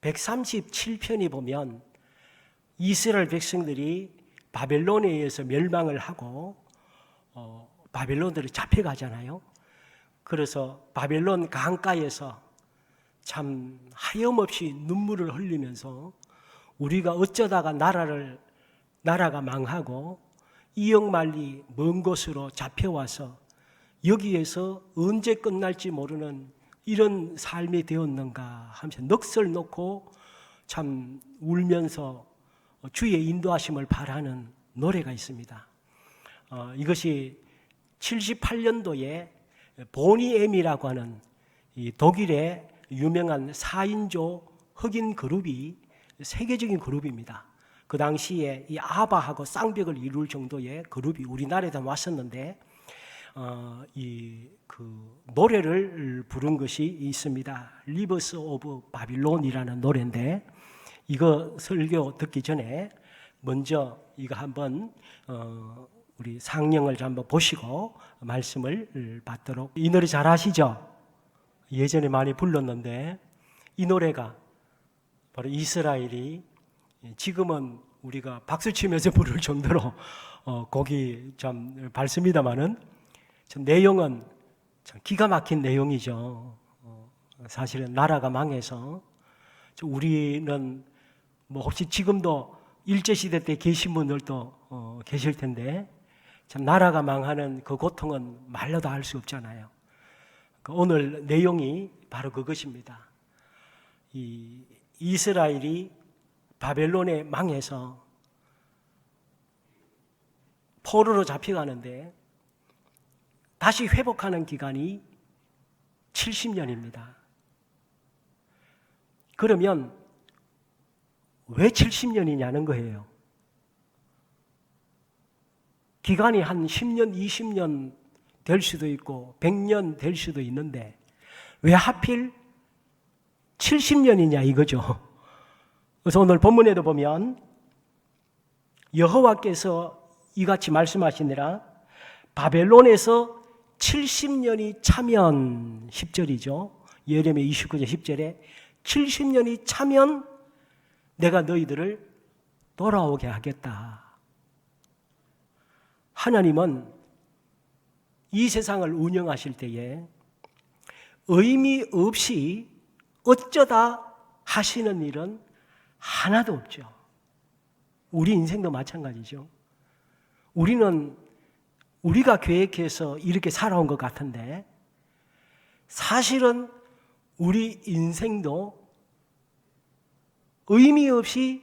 137편이 보면 이스라엘 백성들이 바벨론에 의해서 멸망을 하고 바벨론들이 잡혀가잖아요. 그래서 바벨론 강가에서 참 하염없이 눈물을 흘리면서 우리가 어쩌다가 나라가 망하고 이역만리 먼 곳으로 잡혀와서 여기에서 언제 끝날지 모르는 이런 삶이 되었는가 하면서 넋을 놓고 참 울면서 주의 인도하심을 바라는 노래가 있습니다. 이것이 78년도에 보니엠이라고 하는 이 독일의 유명한 4인조 흑인 그룹이 세계적인 그룹입니다. 그 당시에 이 아바하고 쌍벽을 이룰 정도의 그룹이 우리나라에도 왔었는데 그 노래를 부른 것이 있습니다. 리버스 오브 바빌론이라는 노래인데 이거 설교 듣기 전에 먼저 이거 한번 우리 상령을 한번 보시고 말씀을 받도록. 이 노래 잘 아시죠? 예전에 많이 불렀는데 이 노래가 바로 이스라엘이 지금은 우리가 박수치면서 부를 정도로 곡이 참 밝습니다마는 내용은 참 기가 막힌 내용이죠. 사실은 나라가 망해서 우리는 뭐 혹시 지금도 일제시대 때 계신 분들도 계실 텐데 참 나라가 망하는 그 고통은 말로도 할 수 없잖아요. 오늘 내용이 바로 그것입니다. 이 이스라엘이 바벨론에 망해서 포로로 잡혀가는데 다시 회복하는 기간이 70년입니다. 그러면 왜 70년이냐는 거예요. 기간이 한 10년, 20년 될 수도 있고 100년 될 수도 있는데 왜 하필 70년이냐 이거죠. 그래서 오늘 본문에도 보면 여호와께서 이같이 말씀하시니라 바벨론에서 70년이 차면 10절이죠. 예레미야 29장 10절에 70년이 차면 내가 너희들을 돌아오게 하겠다. 하나님은 이 세상을 운영하실 때에 의미 없이 어쩌다 하시는 일은 하나도 없죠. 우리 인생도 마찬가지죠. 우리가 계획해서 이렇게 살아온 것 같은데 사실은 우리 인생도 의미 없이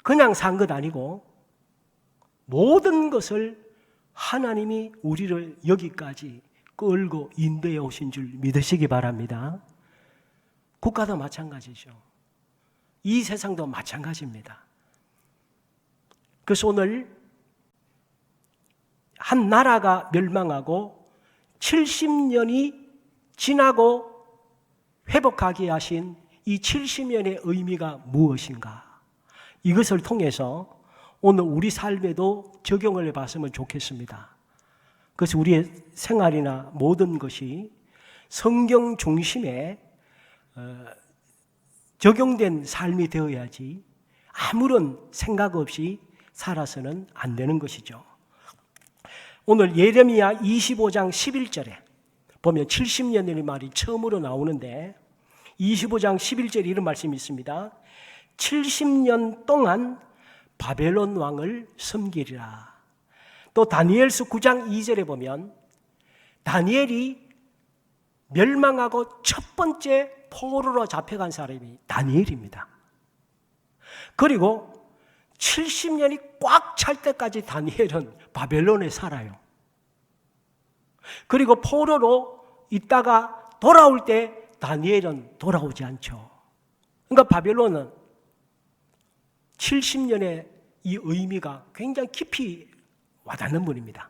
그냥 산 것 아니고 모든 것을 하나님이 우리를 여기까지 끌고 인도해 오신 줄 믿으시기 바랍니다. 국가도 마찬가지죠. 이 세상도 마찬가지입니다. 그래서 오늘 한 나라가 멸망하고 70년이 지나고 회복하게 하신 이 70년의 의미가 무엇인가? 이것을 통해서 오늘 우리 삶에도 적용을 해봤으면 좋겠습니다. 그래서 우리의 생활이나 모든 것이 성경 중심에 적용된 삶이 되어야지 아무런 생각 없이 살아서는 안 되는 것이죠. 오늘 예레미야 25장 11절에 보면 70년이라는 말이 처음으로 나오는데 25장 11절에 이런 말씀이 있습니다. 70년 동안 바벨론 왕을 섬기리라. 또 다니엘서 9장 2절에 보면 다니엘이 멸망하고 첫 번째 포로로 잡혀간 사람이 다니엘입니다. 그리고 70년이 꽉 찰 때까지 다니엘은 바벨론에 살아요. 그리고 포로로 있다가 돌아올 때 다니엘은 돌아오지 않죠. 그러니까 바벨론은 70년의 이 의미가 굉장히 깊이 와닿는 분입니다.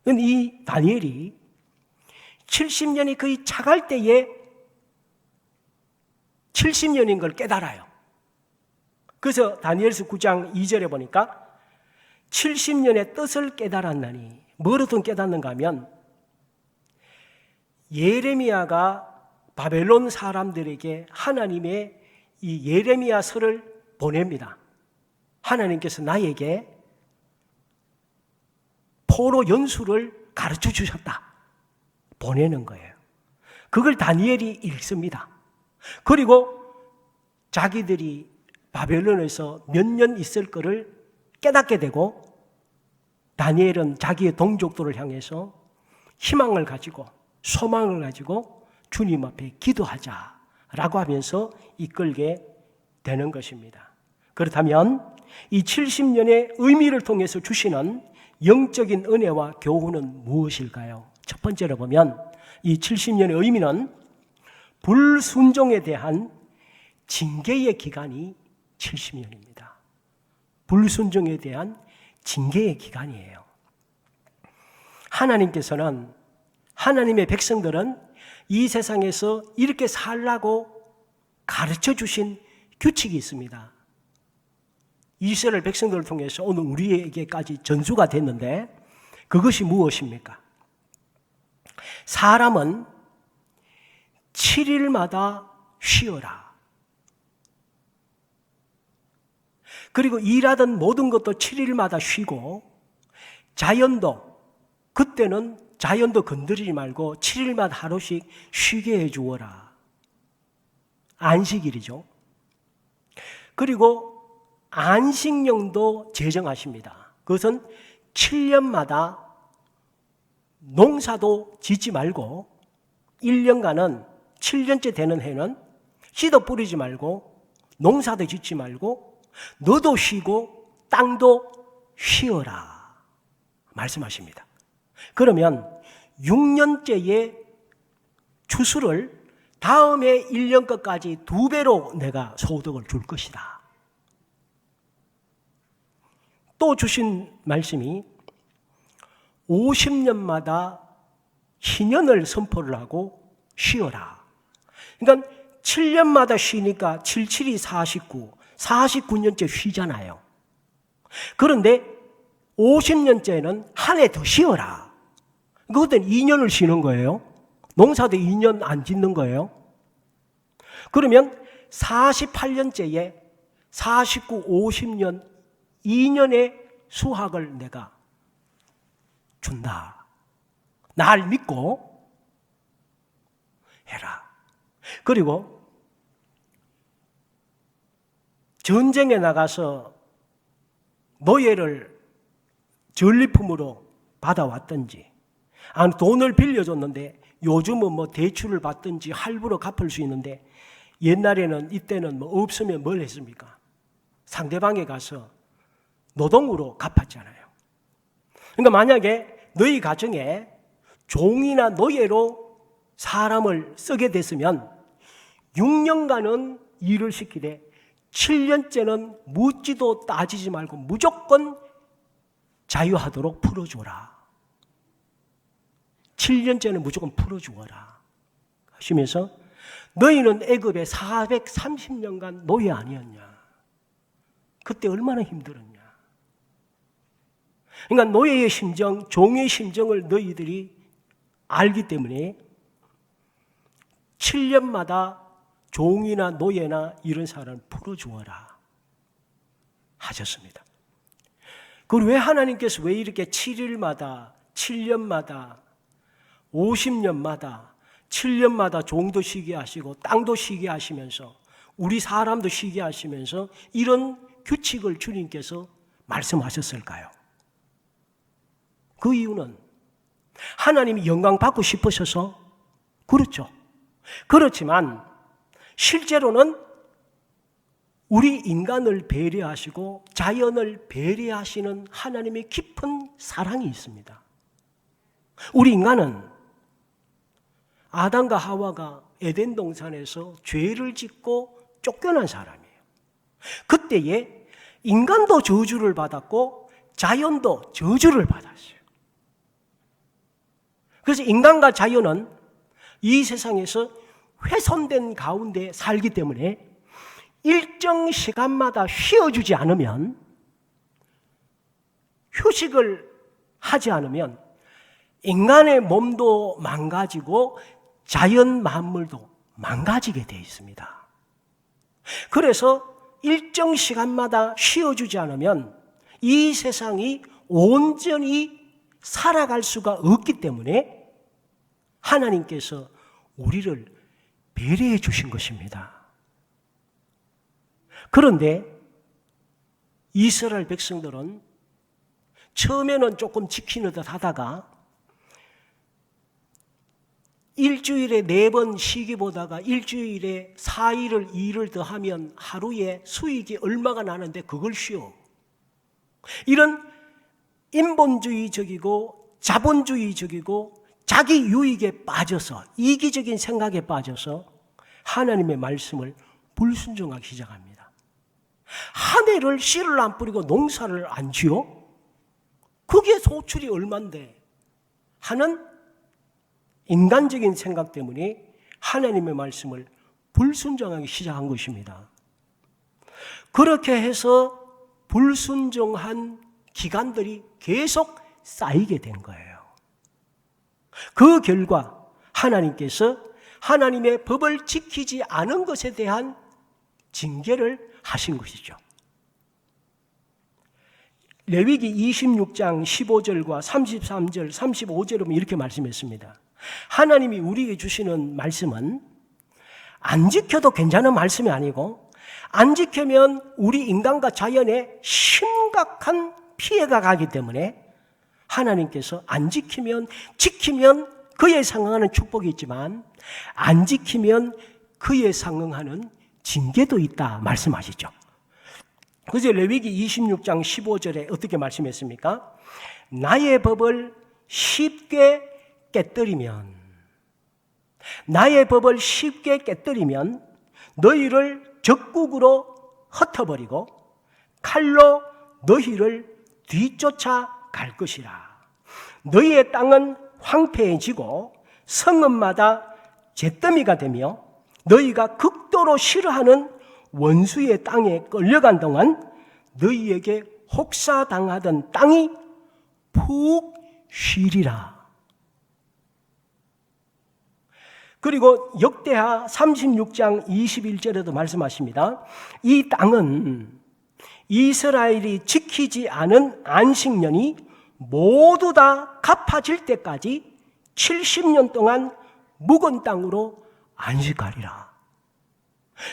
그런데 이 다니엘이 70년이 거의 차갈 때에 70년인 걸 깨달아요. 그래서 다니엘서 9장 2절에 보니까 70년의 뜻을 깨달았나니 뭐로든 깨닫는가 하면 예레미야가 바벨론 사람들에게 하나님의 이 예레미야서를 보냅니다. 하나님께서 나에게 포로 연수를 가르쳐 주셨다. 보내는 거예요. 그걸 다니엘이 읽습니다. 그리고 자기들이 바벨론에서 몇 년 있을 거를 깨닫게 되고, 다니엘은 자기의 동족들을 향해서 희망을 가지고 소망을 가지고 주님 앞에 기도하자라고 하면서 이끌게 되는 것입니다. 그렇다면 이 70년의 의미를 통해서 주시는 영적인 은혜와 교훈은 무엇일까요? 첫 번째로 보면 이 70년의 의미는 불순종에 대한 징계의 기간이 70년입니다. 불순종에 대한 징계의 기간이에요. 하나님께서는, 하나님의 백성들은 이 세상에서 이렇게 살라고 가르쳐 주신 규칙이 있습니다. 이스라엘 백성들을 통해서 오늘 우리에게까지 전수가 됐는데, 그것이 무엇입니까? 사람은 7일마다 쉬어라. 그리고 일하던 모든 것도 7일마다 쉬고, 자연도, 그때는 자연도 건드리지 말고 7일마다 하루씩 쉬게 해주어라. 안식일이죠. 그리고 안식령도 제정하십니다. 그것은 7년마다 농사도 짓지 말고 1년간은 7년째 되는 해는 씨도 뿌리지 말고 농사도 짓지 말고 너도 쉬고 땅도 쉬어라 말씀하십니다. 그러면 6년째의 추수를 다음에 1년 것까지 2배로 내가 소득을 줄 것이다. 또 주신 말씀이 50년마다 희년을 선포를 하고 쉬어라. 그러니까 7년마다 쉬니까 77이 49, 49년째 쉬잖아요. 그런데 50년째는 한 해 더 쉬어라. 그것은 2년을 쉬는 거예요. 농사도 2년 안 짓는 거예요. 그러면 48년째에 49, 50년 2년의 수확을 내가 준다. 날 믿고 해라. 그리고 전쟁에 나가서 노예를 전리품으로 받아왔든지, 아니 돈을 빌려줬는데 요즘은 뭐 대출을 받든지 할부로 갚을 수 있는데, 옛날에는 이때는 뭐 없으면 뭘 했습니까? 상대방에 가서 노동으로 갚았잖아요. 그러니까 만약에 너희 가정에 종이나 노예로 사람을 쓰게 됐으면 6년간은 일을 시키되 7년째는 묻지도 따지지 말고 무조건 자유하도록 풀어줘라. 7년째는 무조건 풀어주어라 하시면서, 너희는 애굽에 430년간 노예 아니었냐? 그때 얼마나 힘들었냐? 그러니까 노예의 심정, 종의 심정을 너희들이 알기 때문에 7년마다 종이나 노예나 이런 사람을 풀어주어라 하셨습니다. 그리고 왜 하나님께서 왜 이렇게 7일마다, 7년마다, 50년마다, 7년마다 종도 쉬게 하시고 땅도 쉬게 하시면서 우리 사람도 쉬게 하시면서 이런 규칙을 주님께서 말씀하셨을까요? 그 이유는 하나님이 영광 받고 싶으셔서 그렇죠. 그렇지만 실제로는 우리 인간을 배려하시고 자연을 배려하시는 하나님의 깊은 사랑이 있습니다. 우리 인간은 아담과 하와가 에덴 동산에서 죄를 짓고 쫓겨난 사람이에요. 그때에 인간도 저주를 받았고 자연도 저주를 받았어요. 그래서 인간과 자연은 이 세상에서 훼손된 가운데 살기 때문에 일정 시간마다 쉬어주지 않으면, 휴식을 하지 않으면 인간의 몸도 망가지고 자연 만물도 망가지게 되어 있습니다. 그래서 일정 시간마다 쉬어주지 않으면 이 세상이 온전히 살아갈 수가 없기 때문에 하나님께서 우리를 배려해 주신 것입니다. 그런데 이스라엘 백성들은 처음에는 조금 지키는 듯 하다가 일주일에 4번 쉬기 보다가 일주일에 4일을 2일을 더하면 하루에 수익이 얼마가 나는데 그걸 쉬어. 이런 인본주의적이고 자본주의적이고 자기 유익에 빠져서 이기적인 생각에 빠져서 하나님의 말씀을 불순종하기 시작합니다. 한 해를 씨를 안 뿌리고 농사를 안 지어? 그게 소출이 얼만데 하는 인간적인 생각 때문에 하나님의 말씀을 불순종하기 시작한 것입니다. 그렇게 해서 불순종한 기간들이 계속 쌓이게 된 거예요. 그 결과 하나님께서 하나님의 법을 지키지 않은 것에 대한 징계를 하신 것이죠. 레위기 26장 15절과 33절, 35절에 보면 이렇게 말씀했습니다. 하나님이 우리에게 주시는 말씀은 안 지켜도 괜찮은 말씀이 아니고 안 지키면 우리 인간과 자연에 심각한 피해가 가기 때문에 하나님께서 안 지키면 그에 상응하는 축복이 있지만 안 지키면 그에 상응하는 징계도 있다 말씀하시죠. 그래서 레위기 26장 15절에 어떻게 말씀했습니까? 나의 법을 쉽게 깨뜨리면 너희를 적국으로 흩어버리고 칼로 너희를 뒤쫓아 갈 것이라. 너희의 땅은 황폐해지고 성읍마다 잿더미가 되며 너희가 극도로 싫어하는 원수의 땅에 끌려간 동안 너희에게 혹사당하던 땅이 푹 쉬리라. 그리고 역대하 36장 21절에도 말씀하십니다. 이 땅은 이스라엘이 지키지 않은 안식년이 모두 다 갚아질 때까지 70년 동안 묵은 땅으로 안식하리라.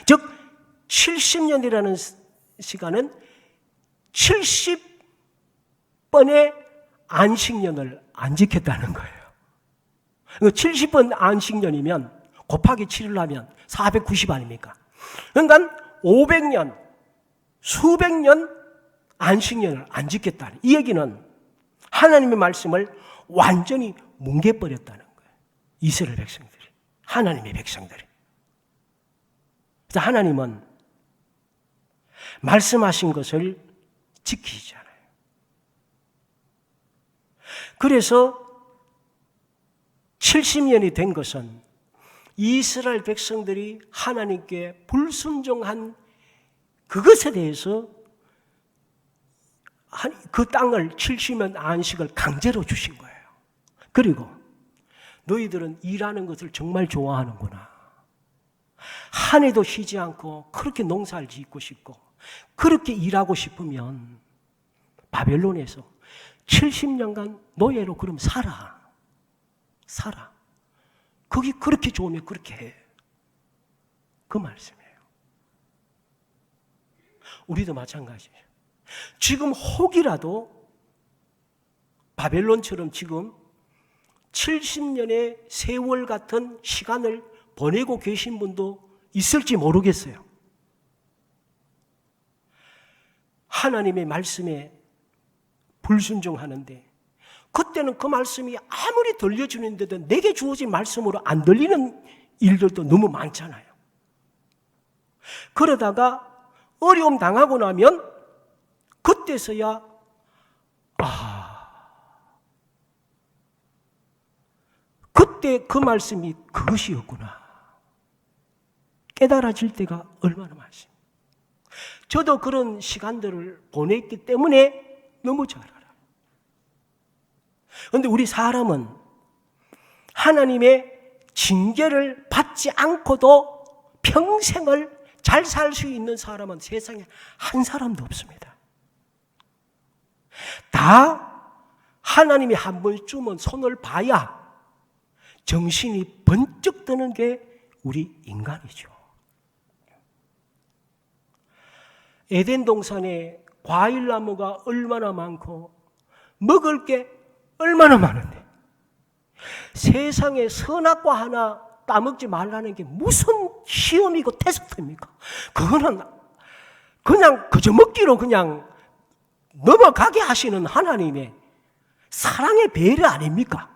즉 70년이라는 시간은 70번의 안식년을 안 지켰다는 거예요. 70번 안식년이면 곱하기 7을 하면 490 아닙니까? 그러니까 500년, 수백 년 안식년을 안 지켰다는, 이 얘기는 하나님의 말씀을 완전히 뭉개버렸다는 거예요. 이스라엘 백성들이, 하나님의 백성들이. 그래서 하나님은 말씀하신 것을 지키지 않아요. 그래서 70년이 된 것은 이스라엘 백성들이 하나님께 불순종한 그것에 대해서 그 땅을 70년 안식을 강제로 주신 거예요. 그리고 너희들은 일하는 것을 정말 좋아하는구나. 한 해도 쉬지 않고 그렇게 농사를 짓고 싶고 그렇게 일하고 싶으면 바벨론에서 70년간 노예로 그럼 살아. 거기 그렇게 좋으면 그렇게 해. 그 말씀이에요. 우리도 마찬가지예요. 지금 혹이라도 바벨론처럼 지금 70년의 세월 같은 시간을 보내고 계신 분도 있을지 모르겠어요. 하나님의 말씀에 불순종하는데 그때는 그 말씀이 아무리 들려주는데도 내게 주어진 말씀으로 안 들리는 일들도 너무 많잖아요. 그러다가 어려움 당하고 나면 그때서야 그때 그 말씀이 그것이었구나 깨달아질 때가 얼마나 많습니다. 저도 그런 시간들을 보냈기 때문에 너무 잘 알아요. 그런데 우리 사람은 하나님의 징계를 받지 않고도 평생을 잘 살 수 있는 사람은 세상에 한 사람도 없습니다. 다 하나님이 한 번쯤은 손을 봐야 정신이 번쩍 드는 게 우리 인간이죠. 에덴 동산에 과일나무가 얼마나 많고 먹을 게 얼마나 많은데 세상에 선악과 하나 따먹지 말라는 게 무슨 시험이고 테스트입니까? 그거는 그냥 그저 먹기로 그냥 넘어가게 하시는 하나님의 사랑의 배려 아닙니까?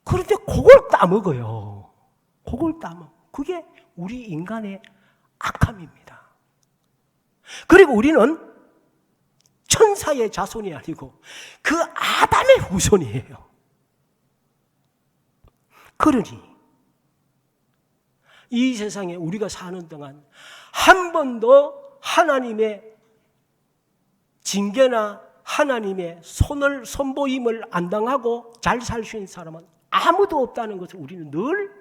그런데 그걸 따먹어요. 그걸 따먹어. 그게 우리 인간의 악함입니다. 그리고 우리는 천사의 자손이 아니고 그 아담의 후손이에요. 그러니 이 세상에 우리가 사는 동안 한 번도 하나님의 징계나 하나님의 손을 선보임을 안 당하고 잘 살 수 있는 사람은 아무도 없다는 것을 우리는 늘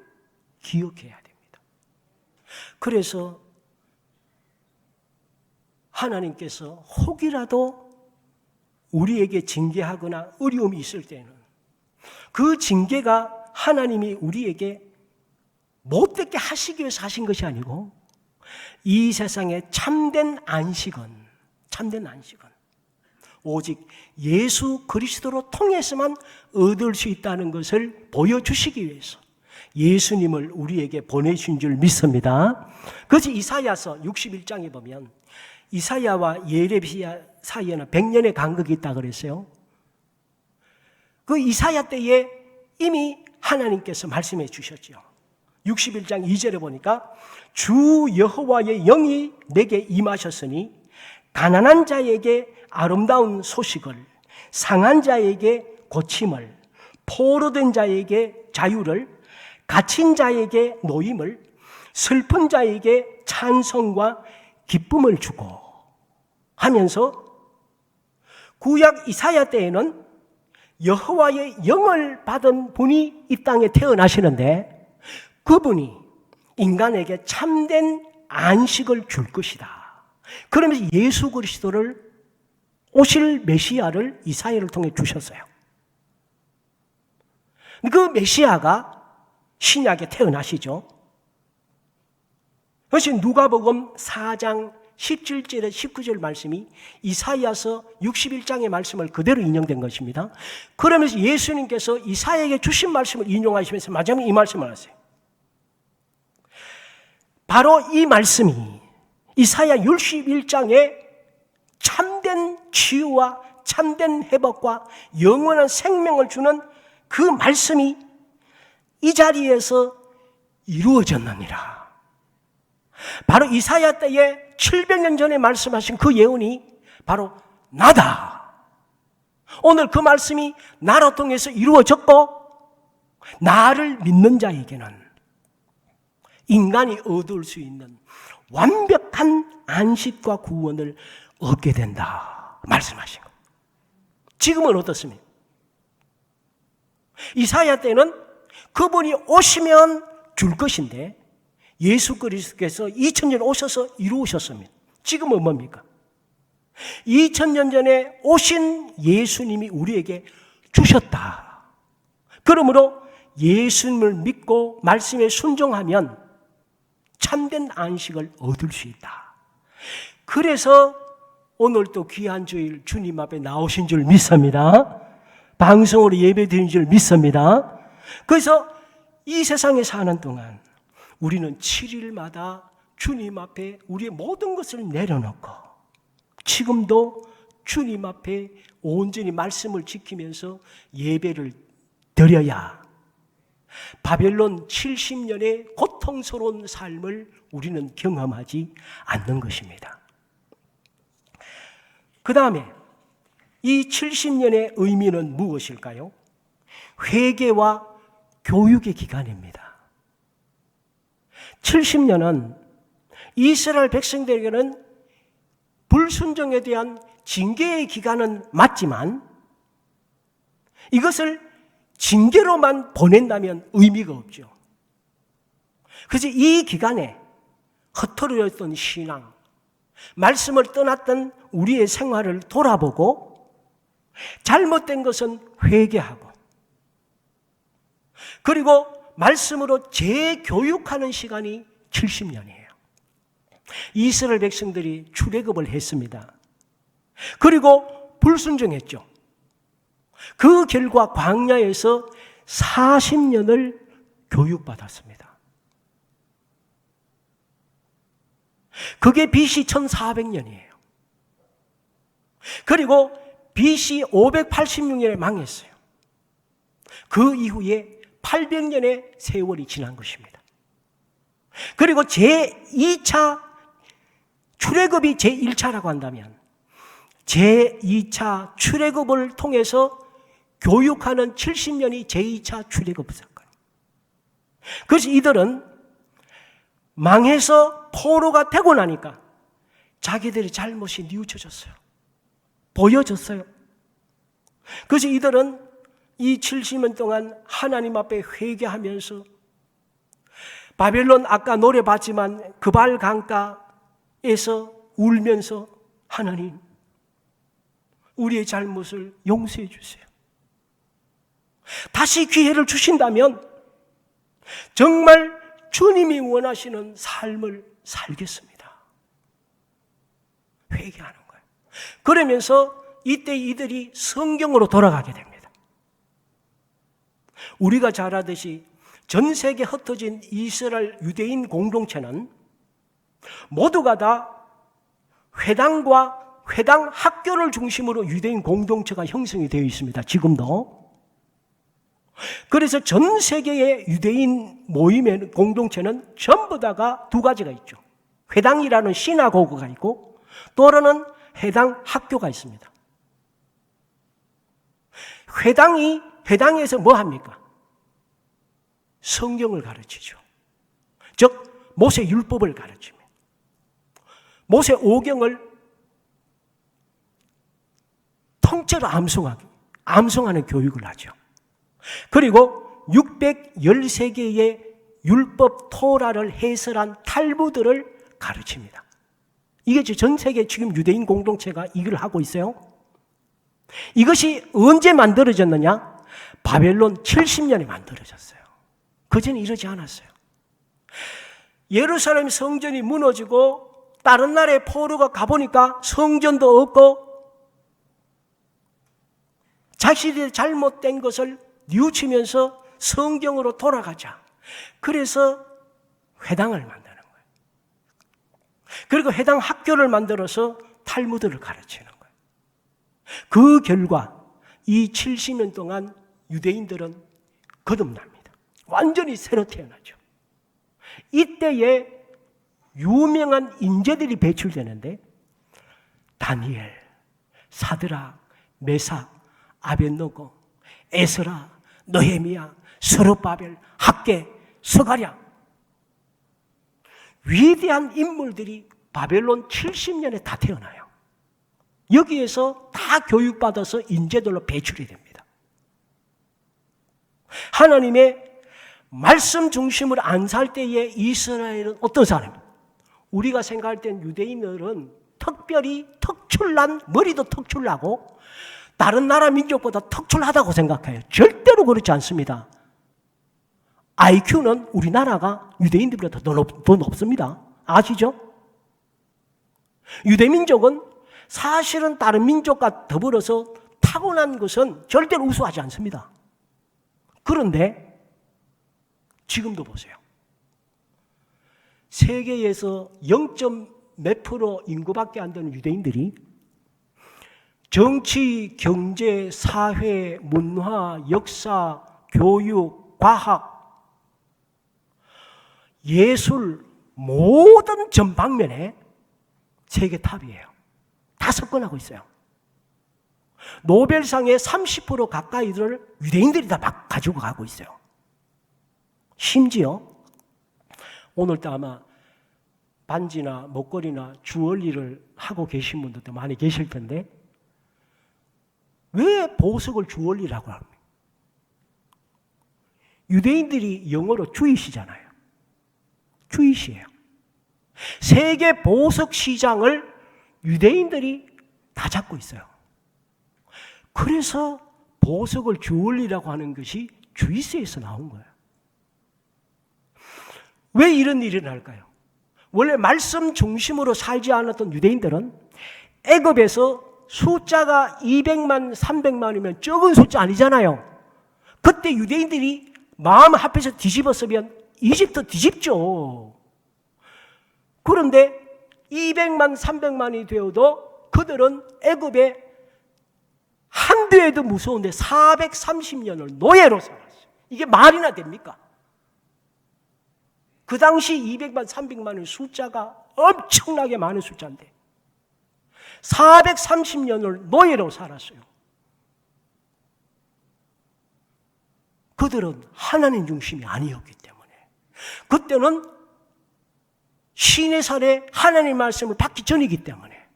기억해야 됩니다. 그래서 하나님께서 혹이라도 우리에게 징계하거나 어려움이 있을 때는 그 징계가 하나님이 우리에게 못되게 하시기 위해서 하신 것이 아니고 이 세상의 참된 안식은 오직 예수 그리스도로 통해서만 얻을 수 있다는 것을 보여주시기 위해서 예수님을 우리에게 보내신 줄 믿습니다. 그래서 이사야서 61장에 보면 이사야와 예레미야 사이에는 100년의 간극이 있다고 그랬어요. 그 이사야 때에 이미 하나님께서 말씀해 주셨죠. 61장 2절에 보니까 주 여호와의 영이 내게 임하셨으니 가난한 자에게 아름다운 소식을, 상한 자에게 고침을, 포로된 자에게 자유를, 갇힌 자에게 노임을, 슬픈 자에게 찬송과 기쁨을 주고 하면서 구약 이사야 때에는 여호와의 영을 받은 분이 이 땅에 태어나시는데 그분이 인간에게 참된 안식을 줄 것이다. 그러면서 예수 그리스도를 오실 메시아를 이사야를 통해 주셨어요. 그 메시아가 신약에 태어나시죠. 그것이 누가복음 4장 17절에 19절 말씀이 이사야서 61장의 말씀을 그대로 인용된 것입니다. 그러면서 예수님께서 이사야에게 주신 말씀을 인용하시면서 마지막에 이 말씀을 하세요. 바로 이 말씀이 이사야 61장에 참된 치유와 참된 회복과 영원한 생명을 주는 그 말씀이 이 자리에서 이루어졌느니라. 바로 이사야 때에 700년 전에 말씀하신 그 예언이 바로 나다. 오늘 그 말씀이 나로 통해서 이루어졌고 나를 믿는 자에게는 인간이 얻을 수 있는 완벽한 안식과 구원을 얻게 된다 말씀하신 것. 지금은 어떻습니까? 이사야 때는 그분이 오시면 줄 것인데 예수 그리스도께서 2000년 오셔서 이루셨습니다. 지금은 뭡니까? 2000년 전에 오신 예수님이 우리에게 주셨다. 그러므로 예수님을 믿고 말씀에 순종하면 참된 안식을 얻을 수 있다. 그래서 오늘 또 귀한 주일 주님 앞에 나오신 줄 믿습니다. 방송으로 예배 드린 줄 믿습니다. 그래서 이 세상에 사는 동안 우리는 7일마다 주님 앞에 우리의 모든 것을 내려놓고 지금도 주님 앞에 온전히 말씀을 지키면서 예배를 드려야 바벨론 70년의 고통스러운 삶을 우리는 경험하지 않는 것입니다. 그 다음에 이 70년의 의미는 무엇일까요? 회개와 교육의 기간입니다. 70년은 이스라엘 백성들에게는 불순종에 대한 징계의 기간은 맞지만 이것을 징계로만 보낸다면 의미가 없죠. 그래서 이 기간에 흩어졌던 신앙, 말씀을 떠났던 우리의 생활을 돌아보고 잘못된 것은 회개하고 그리고 말씀으로 재교육하는 시간이 70년이에요. 이스라엘 백성들이 출애굽을 했습니다. 그리고 불순종했죠. 그 결과 광야에서 40년을 교육받았습니다. 그게 BC 1400년이에요. 그리고 BC 586년에 망했어요. 그 이후에 800년의 세월이 지난 것입니다. 그리고 제2차 출애굽이 제1차라고 한다면 제2차 출애굽을 통해서 교육하는 70년이 제2차 출애굽 사건. 그래서 이들은 망해서 포로가 되고 나니까 자기들의 잘못이 뉘우쳐졌어요. 보여졌어요. 그래서 이들은 이 70년 동안 하나님 앞에 회개하면서 바벨론 아까 노래 봤지만 그발 강가에서 울면서 하나님 우리의 잘못을 용서해 주세요. 다시 기회를 주신다면 정말 주님이 원하시는 삶을 살겠습니다. 회개하는 거예요. 그러면서 이때 이들이 성경으로 돌아가게 됩니다. 우리가 잘 알듯이 전 세계에 흩어진 이스라엘 유대인 공동체는 모두가 다 회당과 회당 학교를 중심으로 유대인 공동체가 형성이 되어 있습니다. 지금도. 그래서 전 세계의 유대인 모임의 공동체는 전부 다가 두 가지가 있죠. 회당이라는 시나고그가 있고 또 하나는 회당 학교가 있습니다. 회당에서 뭐 합니까? 성경을 가르치죠. 즉 모세 율법을 가르칩니다. 모세 오경을 통째로 암송하는 교육을 하죠. 그리고 613개의 율법 토라를 해설한 탈무드를 가르칩니다. 이게 전 세계 지금 유대인 공동체가 이걸 하고 있어요. 이것이 언제 만들어졌느냐? 바벨론 70년에 만들어졌어요. 그전에 이러지 않았어요. 예루살렘 성전이 무너지고 다른 나라에 포로가 가보니까 성전도 없고 자신이 잘못된 것을 뉘우치면서 성경으로 돌아가자. 그래서 회당을 만드는 거예요. 그리고 회당 학교를 만들어서 탈무드를 가르치는 거예요. 그 결과 이 70년 동안 유대인들은 거듭납니다. 완전히 새로 태어나죠. 이때에 유명한 인재들이 배출되는데 다니엘, 사드락, 메삭, 아벳노고, 에스라, 느헤미야, 스룹바벨, 학개, 스가랴 위대한 인물들이 바벨론 70년에 다 태어나요. 여기에서 다 교육받아서 인재들로 배출이 됩니다. 하나님의 말씀 중심으로 안 살 때에 이스라엘은 어떤 사람입니까? 우리가 생각할 땐 유대인들은 특별히 특출난, 머리도 특출나고 다른 나라 민족보다 특출하다고 생각해요. 절대로 그렇지 않습니다. IQ는 우리나라가 유대인들보다 더 높습니다. 아시죠? 유대민족은 사실은 다른 민족과 더불어서 타고난 것은 절대로 우수하지 않습니다. 그런데 지금도 보세요. 세계에서 0.몇 프로 인구밖에 안 되는 유대인들이 정치, 경제, 사회, 문화, 역사, 교육, 과학, 예술 모든 전방면에 세계 탑이에요. 다 석권하고 있어요. 노벨상의 30% 가까이를 유대인들이 다 가지고 가고 있어요. 심지어 오늘도 아마 반지나 목걸이나 주얼리를 하고 계신 분들도 많이 계실 텐데 왜 보석을 주얼리라고 합니까? 유대인들이 영어로 주이시잖아요. 주이시예요. 세계 보석 시장을 유대인들이 다 잡고 있어요. 그래서 보석을 주얼리라고 하는 것이 주이스에서 나온 거예요. 왜 이런 일이 날까요? 원래 말씀 중심으로 살지 않았던 유대인들은 애굽에서 숫자가 200만, 300만이면 적은 숫자 아니잖아요. 그때 유대인들이 마음 합해서 뒤집었으면 이집트 뒤집죠. 그런데 200만, 300만이 되어도 그들은 애굽에 한두에도 무서운데 430년을 노예로 살았어요. 이게 말이나 됩니까? 그 당시 200만, 300만의 숫자가 엄청나게 많은 숫자인데 430년을 노예로 살았어요. 그들은 하나님 중심이 아니었기 때문에 그때는 시내산에 하나님 말씀을 받기 전이기 때문에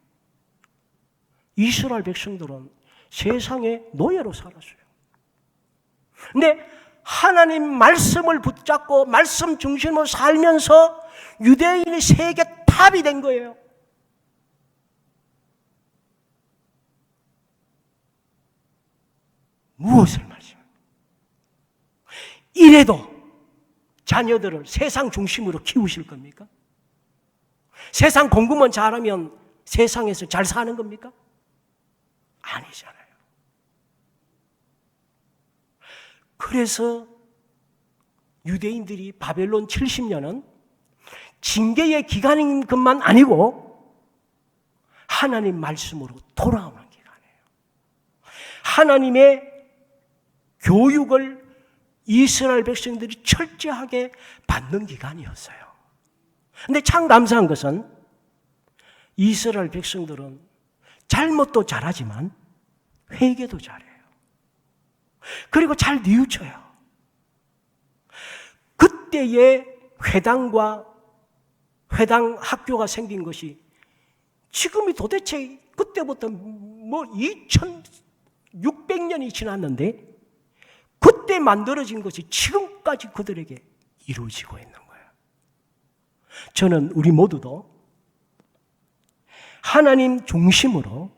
이스라엘 백성들은 세상의 노예로 살았어요. 근데 하나님 말씀을 붙잡고 말씀 중심으로 살면서 유대인이 세계 탑이 된 거예요. 무엇을 말씀합니까? 이래도 자녀들을 세상 중심으로 키우실 겁니까? 세상 공부만 잘하면 세상에서 잘 사는 겁니까? 아니잖아요. 그래서 유대인들이 바벨론 70년은 징계의 기간인 것만 아니고 하나님 말씀으로 돌아오는 기간이에요. 하나님의 교육을 이스라엘 백성들이 철저하게 받는 기간이었어요. 그런데 참 감사한 것은 이스라엘 백성들은 잘못도 잘하지만 회개도 잘해요. 그리고 잘 뉘우쳐요. 그때의 회당과 회당 학교가 생긴 것이 지금이 도대체 그때부터 2600년이 지났는데 그때 만들어진 것이 지금까지 그들에게 이루어지고 있는 거예요. 저는 우리 모두도 하나님 중심으로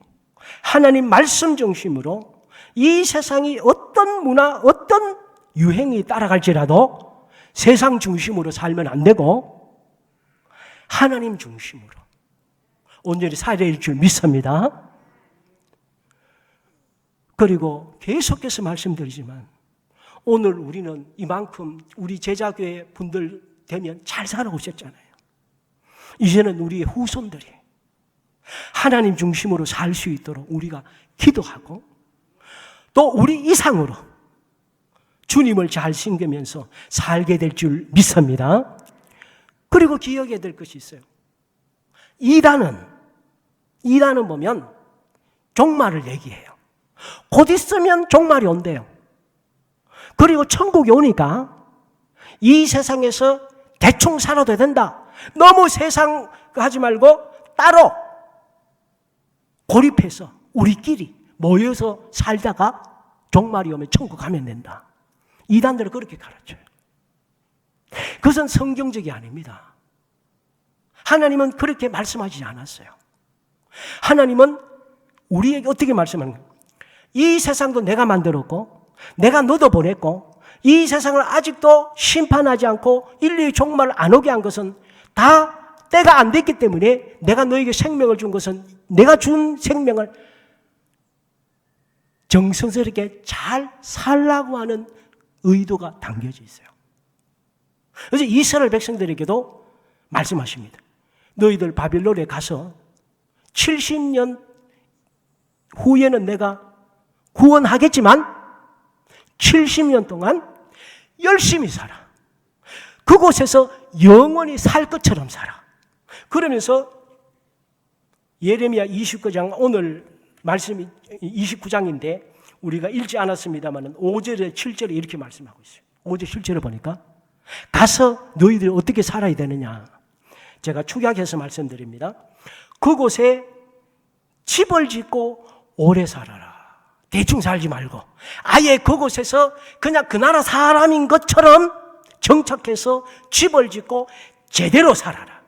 하나님 말씀 중심으로 이 세상이 어떤 문화, 어떤 유행이 따라갈지라도 세상 중심으로 살면 안 되고 하나님 중심으로 온전히 살아야 될 줄 믿습니다. 그리고 계속해서 말씀드리지만 오늘 우리는 이만큼 우리 제자교회 분들 되면 잘 살아오셨잖아요. 이제는 우리의 후손들이 하나님 중심으로 살 수 있도록 우리가 기도하고 또 우리 이상으로 주님을 잘 섬기면서 살게 될 줄 믿습니다. 그리고 기억해야 될 것이 있어요. 이단은 보면 종말을 얘기해요. 곧 있으면 종말이 온대요. 그리고 천국이 오니까 이 세상에서 대충 살아도 된다. 너무 세상 하지 말고 따로 고립해서 우리끼리 모여서 살다가 종말이 오면 천국 가면 된다. 이단들은 그렇게 가르쳐요. 그것은 성경적이 아닙니다. 하나님은 그렇게 말씀하지 않았어요. 하나님은 우리에게 어떻게 말씀하는 거예요? 이 세상도 내가 만들었고 내가 너도 보냈고 이 세상을 아직도 심판하지 않고 인류의 종말을 안 오게 한 것은 다 때가 안 됐기 때문에 내가 너에게 생명을 준 것은 내가 준 생명을 정성스럽게 잘 살라고 하는 의도가 담겨져 있어요. 그래서 이스라엘 백성들에게도 말씀하십니다. 너희들 바빌론에 가서 70년 후에는 내가 구원하겠지만 70년 동안 열심히 살아. 그곳에서 영원히 살 것처럼 살아. 그러면서 예레미야 29장 오늘 말씀이 29장인데 우리가 읽지 않았습니다만 5절에 7절에 이렇게 말씀하고 있어요. 5절 7절을 보니까 가서 너희들이 어떻게 살아야 되느냐. 제가 축약해서 말씀드립니다. 그곳에 집을 짓고 오래 살아라. 대충 살지 말고 아예 그곳에서 그냥 그 나라 사람인 것처럼 정착해서 집을 짓고 제대로 살아라.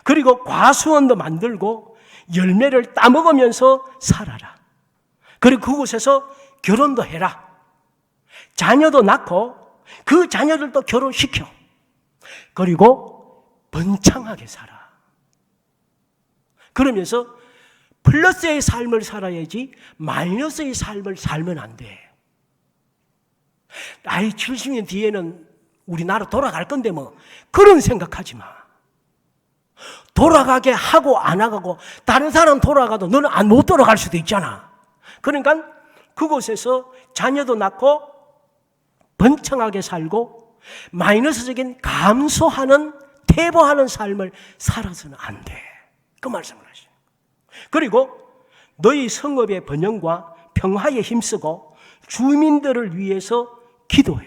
그리고 과수원도 만들고 열매를 따먹으면서 살아라. 그리고 그곳에서 결혼도 해라. 자녀도 낳고 그 자녀들도 결혼시켜. 그리고 번창하게 살아. 그러면서 플러스의 삶을 살아야지 마이너스의 삶을 살면 안 돼. 아이 70년 뒤에는 우리나라 돌아갈 건데 뭐 그런 생각하지 마. 돌아가게 하고 안 하고 다른 사람 돌아가도 너는 못 돌아갈 수도 있잖아. 그러니까 그곳에서 자녀도 낳고 번창하게 살고 마이너스적인 감소하는 퇴보하는 삶을 살아서는 안 돼. 그 말씀을 하시죠. 그리고 너희 성읍의 번영과 평화에 힘쓰고 주민들을 위해서 기도해.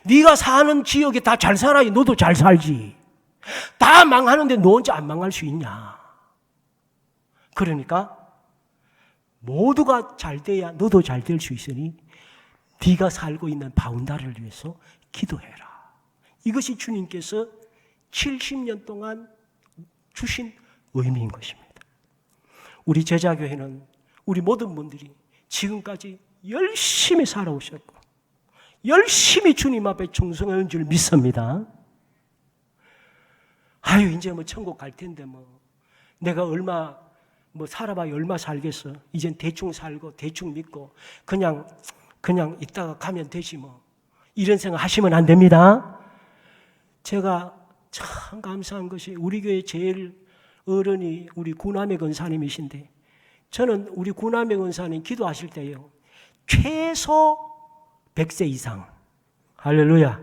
네가 사는 지역이 다 잘 살아야 너도 잘 살지. 다 망하는데 너 혼자 안 망할 수 있냐. 그러니까 모두가 잘 돼야 너도 잘 될 수 있으니 네가 살고 있는 바운다를 위해서 기도해라. 이것이 주님께서 70년 동안 주신 의미인 것입니다. 우리 제자교회는 우리 모든 분들이 지금까지 열심히 살아오셨고 열심히 주님 앞에 충성한 줄 믿습니다. 아유 이제 뭐 천국 갈 텐데 뭐 내가 얼마 뭐 살아봐야 얼마 살겠어. 이젠 대충 살고 대충 믿고 그냥 이따가 가면 되지 뭐. 이런 생각 하시면 안 됩니다. 제가 참 감사한 것이 우리 교회 제일 어른이 우리 구남의 권사님이신데 저는 우리 구남의 권사님 기도하실 때요 최소 100세 이상. 할렐루야.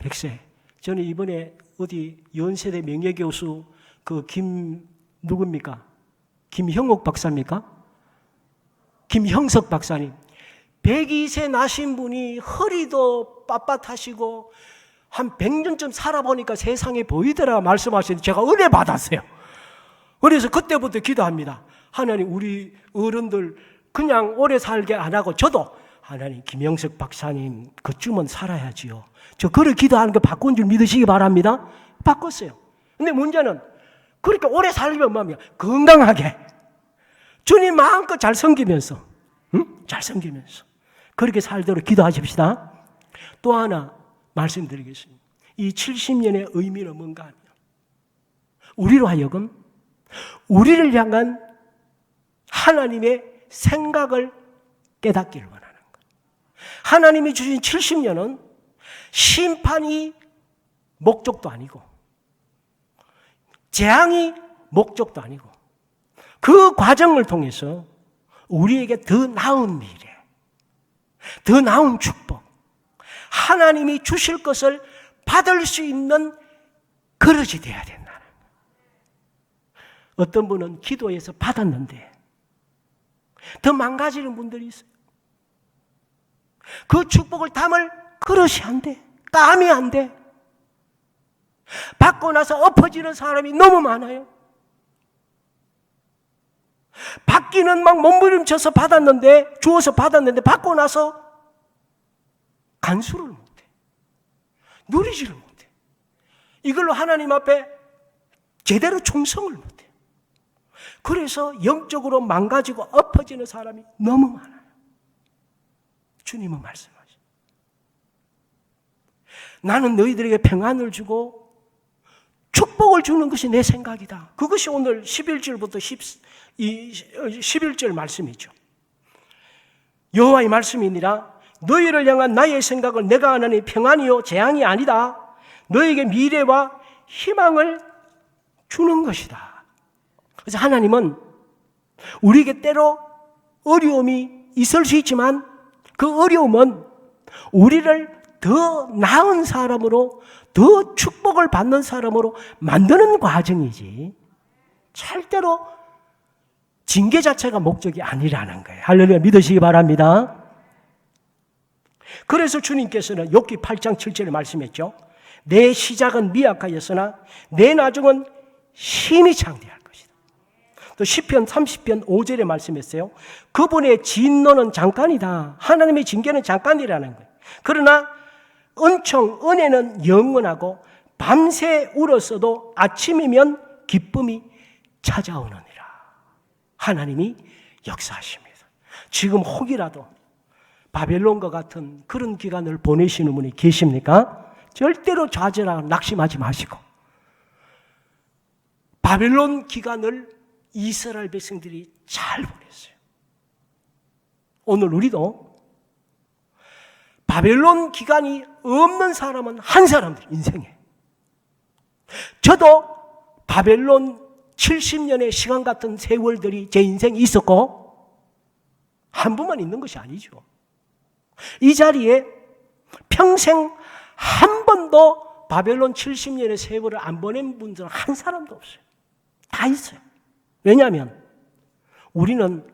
100세. 저는 이번에 어디 연세대 명예교수 그 누굽니까? 김형옥 박사입니까? 김형석 박사님. 102세 나신 분이 허리도 빳빳하시고 한 100년쯤 살아보니까 세상에 보이더라 말씀하시는데 제가 은혜 받았어요. 그래서 그때부터 기도합니다. 하나님 우리 어른들 그냥 오래 살게 안 하고 저도 하나님 김영석 박사님 그쯤은 살아야지요. 저 그를 기도하는 거 바꾼 줄 믿으시기 바랍니다. 바꿨어요. 근데 문제는 그렇게 오래 살면 뭐냐 건강하게 주님 마음껏 잘 섬기면서 잘 섬기면서 그렇게 살도록 기도하십시다. 또 하나 말씀드리겠습니다. 이 70년의 의미는 뭔가 하면 우리로 하여금 우리를 향한 하나님의 생각을 깨닫기를 원하는 것. 하나님이 주신 70년은 심판이 목적도 아니고 재앙이 목적도 아니고 그 과정을 통해서 우리에게 더 나은 미래, 더 나은 축복, 하나님이 주실 것을 받을 수 있는 그릇이 되어야 된다는 거예요. 어떤 분은 기도해서 받았는데 더 망가지는 분들이 있어요. 그 축복을 담을 그릇이 안 돼. 감이 안 돼. 받고 나서 엎어지는 사람이 너무 많아요. 받기는 막 몸부림쳐서 받았는데, 주어서 받았는데 받고 나서 간수를 못해. 누리지를 못해. 이걸로 하나님 앞에 제대로 충성을 못해. 그래서 영적으로 망가지고 엎어지는 사람이 너무 많아요. 주님은 말씀하시죠. 나는 너희들에게 평안을 주고 축복을 주는 것이 내 생각이다. 그것이 오늘 11절부터 11절 말씀이죠. 여호와의 말씀이니라. 너희를 향한 나의 생각을 내가 하나니 평안이요 재앙이 아니다. 너에게 미래와 희망을 주는 것이다. 그래서 하나님은 우리에게 때로 어려움이 있을 수 있지만 그 어려움은 우리를 더 나은 사람으로, 더 축복을 받는 사람으로 만드는 과정이지 절대로 징계 자체가 목적이 아니라는 거예요. 할렐루야, 믿으시기 바랍니다. 그래서 주님께서는 욥기 8장 7절에 말씀했죠. 내 시작은 미약하였으나 내 나중은 심히 창대할 것이다. 또 시편 30편 5절에 말씀했어요. 그분의 진노는 잠깐이다. 하나님의 징계는 잠깐이라는 거예요. 그러나 은총, 은혜는 영원하고 밤새 울었어도 아침이면 기쁨이 찾아오느니라. 하나님이 역사하십니다. 지금 혹이라도 바벨론과 같은 그런 기간을 보내시는 분이 계십니까? 절대로 좌절하고 낙심하지 마시고, 바벨론 기간을 이스라엘 백성들이 잘 보냈어요. 오늘 우리도 바벨론 기간이 없는 사람은 한 사람들 인생에, 저도 바벨론 70년의 시간 같은 세월들이 제 인생에 있었고 한 분만 있는 것이 아니죠. 이 자리에 평생 한 번도 바벨론 70년의 세월을 안 보낸 분들은 한 사람도 없어요. 다 있어요. 왜냐하면 우리는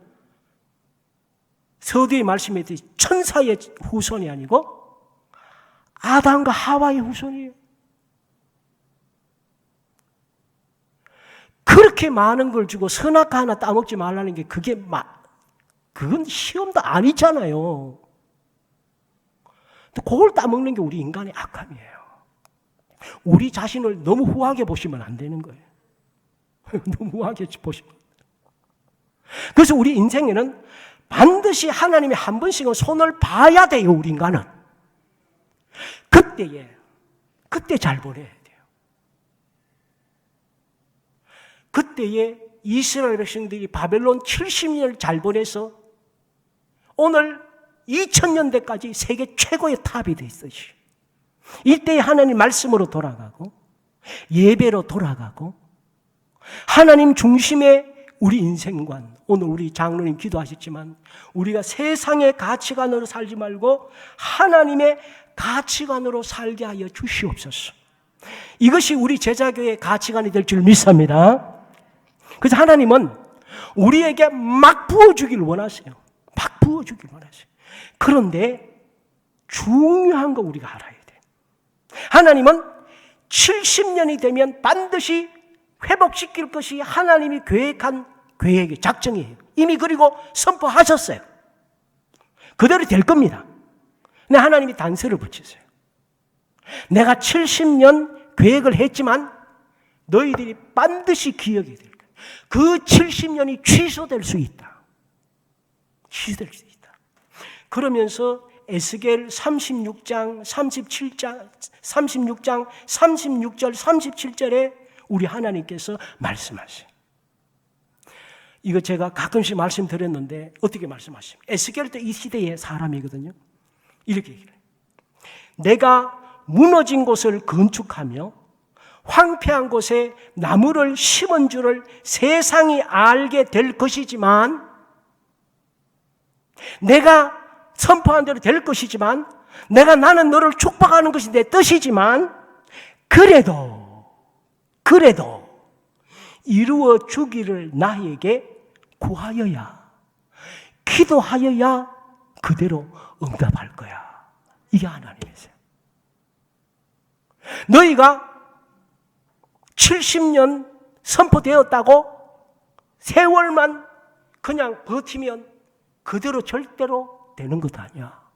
서두에 말씀했듯이 천사의 후손이 아니고 아담과 하와의 후손이에요. 그렇게 많은 걸 주고 선악과 하나 따먹지 말라는 게 그건 시험도 아니잖아요. 그걸 따먹는 게 우리 인간의 악함이에요. 우리 자신을 너무 후하게 보시면 안 되는 거예요. 너무 후하게 보시면. 그래서 우리 인생에는 반드시 하나님이 한 번씩은 손을 봐야 돼요, 우리 인간은. 그때 잘 보내야 돼요. 그때에 이스라엘 백성들이 바벨론 70년을 잘 보내서 오늘 2000년대까지 세계 최고의 탑이 돼 있어요. 이때 하나님 말씀으로 돌아가고 예배로 돌아가고 하나님 중심의 우리 인생관, 오늘 우리 장로님 기도하셨지만 우리가 세상의 가치관으로 살지 말고 하나님의 가치관으로 살게 하여 주시옵소서. 이것이 우리 제자교회의 가치관이 될 줄 믿습니다. 그래서 하나님은 우리에게 막 부어주길 원하세요. 막 부어주길 원하세요. 그런데 중요한 거 우리가 알아야 돼요. 하나님은 70년이 되면 반드시 회복시킬 것이 하나님이 계획한 계획의 작정이에요. 이미 그리고 선포하셨어요. 그대로 될 겁니다. 근데 하나님이 단서를 붙이세요. 내가 70년 계획을 했지만 너희들이 반드시 기억이 될 거예요. 그 70년이 취소될 수 있다. 취소될 수 있다. 그러면서 에스겔 36장 37장 36장 36절 37절에 우리 하나님께서 말씀하세요. 이거 제가 가끔씩 말씀드렸는데 어떻게 말씀하십니까? 에스겔도 이 시대의 사람이거든요. 이렇게 얘기해요. 내가 무너진 곳을 건축하며 황폐한 곳에 나무를 심은 줄을 세상이 알게 될 것이지만, 내가 선포한 대로 될 것이지만, 나는 너를 축복하는 것이 내 뜻이지만, 그래도 이루어 주기를 나에게 구하여야, 기도하여야 그대로 응답할 거야. 이게 하나님이세요. 너희가 70년 선포되었다고 세월만 그냥 버티면 그대로 절대로 되는 것 아니야.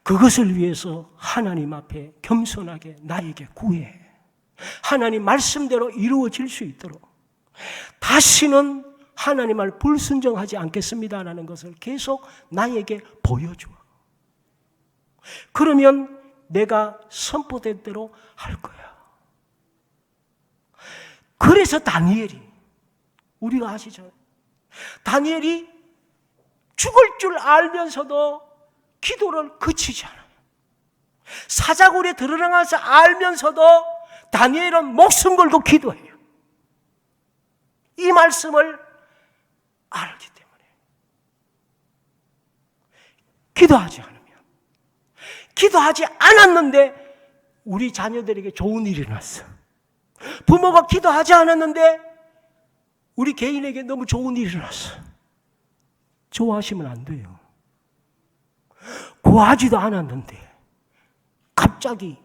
그것을 위해서 하나님 앞에 겸손하게 나에게 구해. 하나님 말씀대로 이루어질 수 있도록 다시는 하나님 말 불순종하지 않겠습니다라는 것을 계속 나에게 보여줘. 그러면 내가 선포된 대로 할 거야. 그래서 다니엘이, 우리가 아시잖아요. 다니엘이 죽을 줄 알면서도 기도를 그치지 않아요. 사자굴에 들어가서 알면서도 다니엘은 목숨 걸고 기도해요. 이 말씀을 알기 때문에. 기도하지 않았는데 우리 자녀들에게 좋은 일이 났어. 부모가 기도하지 않았는데 우리 개인에게 너무 좋은 일이 났어. 좋아하시면 안 돼요. 구하지도 않았는데 갑자기,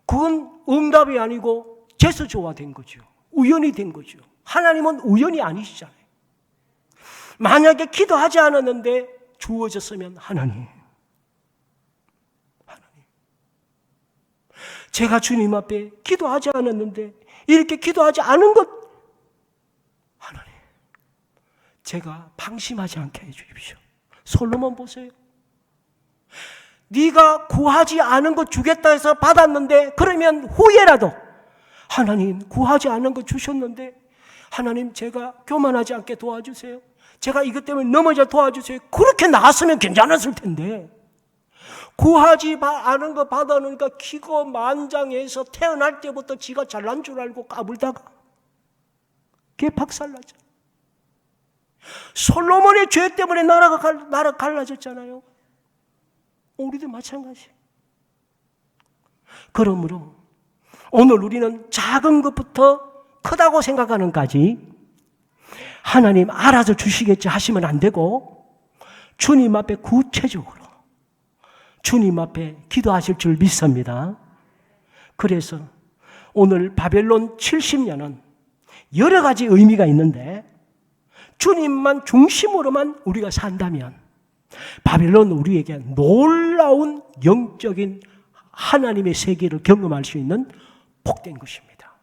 그건 응답이 아니고 재수조화된 거죠. 우연이 된 거죠. 하나님은 우연이 아니시잖아요. 만약에 기도하지 않았는데 주어졌으면 하나님 제가 주님 앞에 기도하지 않았는데 이렇게 기도하지 않은 것, 하나님, 제가 방심하지 않게 해주십시오. 솔로몬 보세요. 네가 구하지 않은 것 주겠다 해서 받았는데, 그러면 후에라도 하나님 구하지 않은 것 주셨는데 하나님 제가 교만하지 않게 도와주세요. 제가 이것 때문에 넘어져 도와주세요. 그렇게 나왔으면 괜찮았을 텐데, 구하지 않은 거 받아놓으니까 기고만장해서 태어날 때부터 지가 잘난 줄 알고 까불다가 그게 박살나죠. 솔로몬의 죄 때문에 나라가 갈라졌잖아요. 우리도 마찬가지. 그러므로 오늘 우리는 작은 것부터 크다고 생각하는 까지 하나님 알아서 주시겠지 하시면 안 되고, 주님 앞에 구체적으로 주님 앞에 기도하실 줄 믿습니다. 그래서 오늘 바벨론 70년은 여러 가지 의미가 있는데, 주님만 중심으로만 우리가 산다면 바벨론 우리에게 놀라운 영적인 하나님의 세계를 경험할 수 있는 복된 것입니다.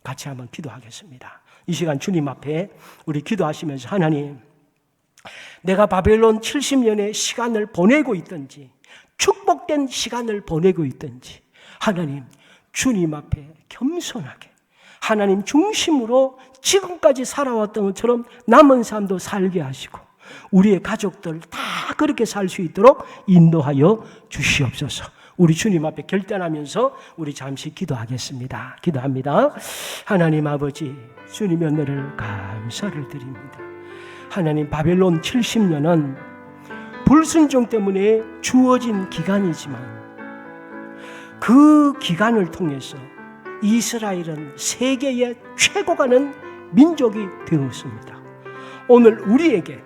같이 한번 기도하겠습니다. 이 시간 주님 앞에 우리 기도하시면서, 하나님, 내가 바벨론 70년의 시간을 보내고 있든지 축복된 시간을 보내고 있든지, 하나님 주님 앞에 겸손하게 하나님 중심으로 지금까지 살아왔던 것처럼 남은 삶도 살게 하시고 우리의 가족들 다 그렇게 살 수 있도록 인도하여 주시옵소서. 우리 주님 앞에 결단하면서 우리 잠시 기도하겠습니다. 기도합니다. 하나님 아버지, 주님의 은혜를 감사를 드립니다. 하나님, 바벨론 70년은 불순종 때문에 주어진 기간이지만 그 기간을 통해서 이스라엘은 세계의 최고가는 민족이 되었습니다. 오늘 우리에게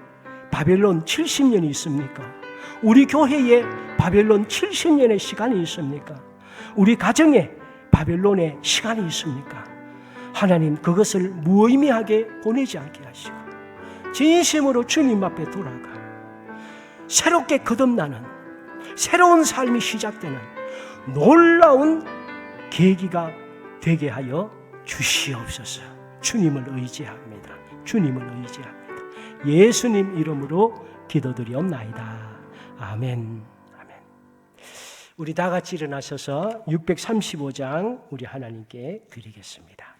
바벨론 70년이 있습니까? 우리 교회에 바벨론 70년의 시간이 있습니까? 우리 가정에 바벨론의 시간이 있습니까? 하나님, 그것을 무의미하게 보내지 않게 하시고 진심으로 주님 앞에 돌아가 새롭게 거듭나는 새로운 삶이 시작되는 놀라운 계기가 되게 하여 주시옵소서. 주님을 의지합니다. 주님을 의지합니다. 예수님 이름으로 기도드리옵나이다. 아멘. 아멘. 우리 다 같이 일어나셔서 635장 우리 하나님께 드리겠습니다.